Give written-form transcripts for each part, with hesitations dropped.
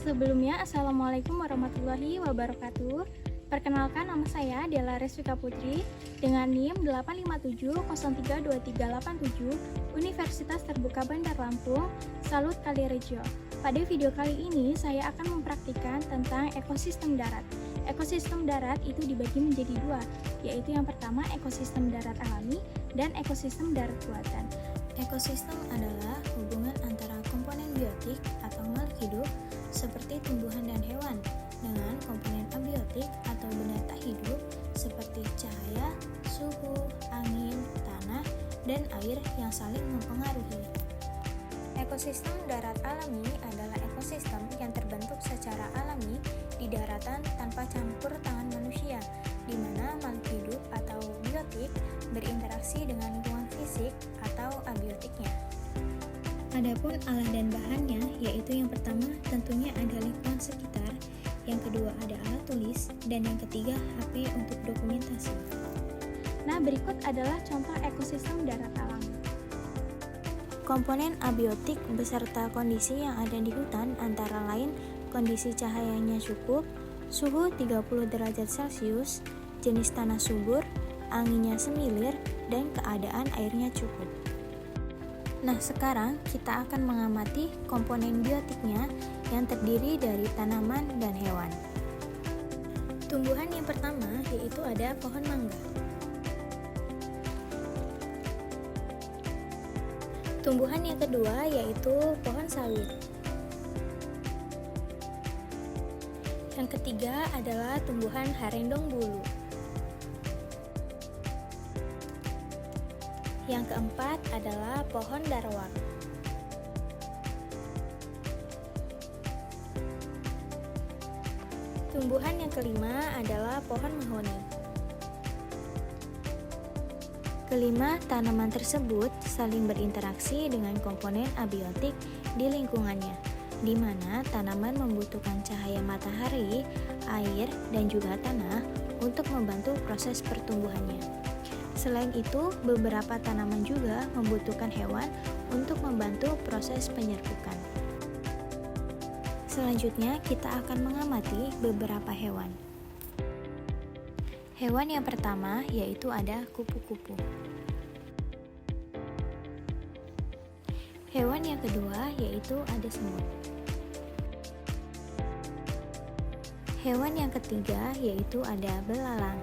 Sebelumnya, Assalamualaikum warahmatullahi wabarakatuh. Perkenalkan, nama saya Della Resvika Putri dengan NIM 857032387 Universitas Terbuka Bandar Lampung, Salut Kalirejo. Pada video kali ini, saya akan mempraktikkan tentang ekosistem darat. Ekosistem darat itu dibagi menjadi dua, yaitu yang pertama ekosistem darat alami dan ekosistem darat buatan. Ekosistem adalah hubungan antara komponen biotik atau makhluk hidup seperti tumbuhan dan hewan dengan komponen abiotik atau benda tak hidup seperti cahaya, suhu, angin, tanah, dan air yang saling mempengaruhi. Ekosistem darat alami adalah ekosistem yang terbentuk secara alami di daratan tanpa campur tangan manusia, di mana makhluk hidup atau biotik berinteraksi dengan lingkungan fisik atau abiotiknya. Adapun alat dan bahannya, yaitu yang pertama tentunya ada lingkungan sekitar, yang kedua ada alat tulis, dan yang ketiga HP untuk dokumentasi. Nah, berikut adalah contoh ekosistem darat alami. Komponen abiotik beserta kondisi yang ada di hutan antara lain kondisi cahayanya cukup, suhu 30 derajat Celcius, jenis tanah subur, anginnya semilir, dan keadaan airnya cukup. Nah, sekarang kita akan mengamati komponen biotiknya yang terdiri dari tanaman dan hewan. Tumbuhan yang pertama yaitu ada pohon mangga. Tumbuhan yang kedua yaitu pohon sawit. Yang ketiga adalah tumbuhan harendong bulu. Yang keempat adalah pohon darwak. Tumbuhan yang kelima adalah pohon mahoni. Kelima, tanaman tersebut saling berinteraksi dengan komponen abiotik di lingkungannya, di mana tanaman membutuhkan cahaya matahari, air, dan juga tanah untuk membantu proses pertumbuhannya. Selain itu, beberapa tanaman juga membutuhkan hewan untuk membantu proses penyerbukan. Selanjutnya, kita akan mengamati beberapa hewan. Hewan yang pertama yaitu ada kupu-kupu. Hewan yang kedua yaitu ada semut. Hewan yang ketiga yaitu ada belalang.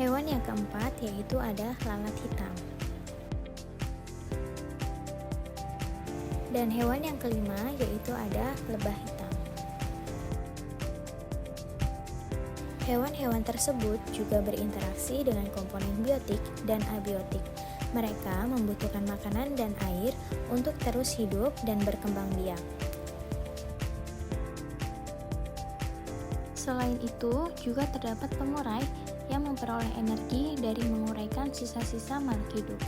Hewan yang keempat yaitu ada lalat hitam. Dan hewan yang kelima yaitu ada lebah hitam. Hewan-hewan tersebut juga berinteraksi dengan komponen biotik dan abiotik. Mereka membutuhkan makanan dan air untuk terus hidup dan berkembang biak. Selain itu, juga terdapat pengurai yang memperoleh energi dari menguraikan sisa-sisa makhluk hidup.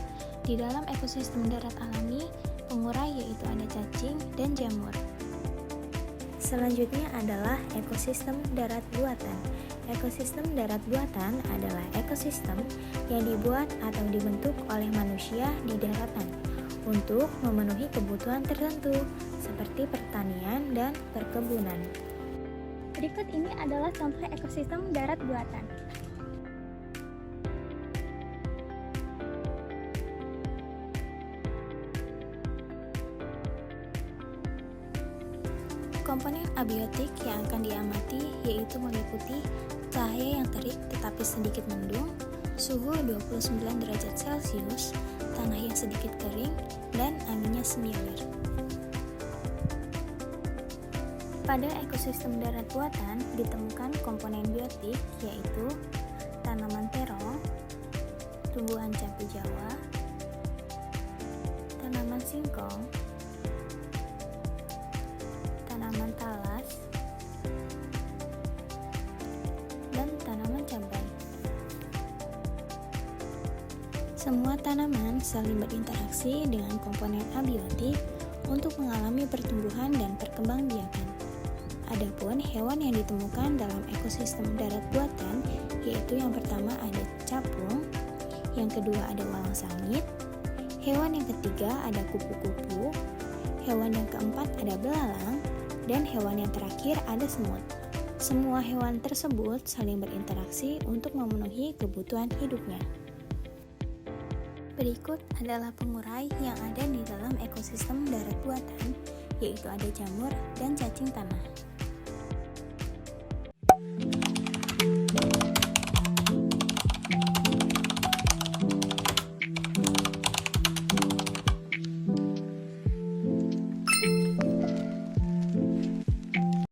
Di dalam ekosistem darat alami, pengurai yaitu ada cacing dan jamur. Selanjutnya adalah ekosistem darat buatan. Ekosistem darat buatan adalah ekosistem yang dibuat atau dibentuk oleh manusia di daratan untuk memenuhi kebutuhan tertentu seperti pertanian dan perkebunan. Berikut ini adalah contoh ekosistem darat buatan. Komponen abiotik yang akan diamati yaitu meliputi cahaya yang terik tetapi sedikit mendung, suhu 29 derajat Celcius, tanah yang sedikit kering, dan anginnya semilir. Pada ekosistem darat buatan ditemukan komponen biotik yaitu tanaman terong, tumbuhan cabai Jawa, tanaman singkong, tanaman talas, dan tanaman cabai. Semua tanaman saling berinteraksi dengan komponen abiotik untuk mengalami pertumbuhan dan perkembangbiakan. Adapun hewan yang ditemukan dalam ekosistem darat buatan yaitu yang pertama ada capung, yang kedua ada walang sangit, hewan yang ketiga ada kupu-kupu, hewan yang keempat ada belalang, dan hewan yang terakhir ada semut. Semua hewan tersebut saling berinteraksi untuk memenuhi kebutuhan hidupnya. Berikut adalah pengurai yang ada di dalam ekosistem darat buatan, yaitu ada jamur dan cacing tanah.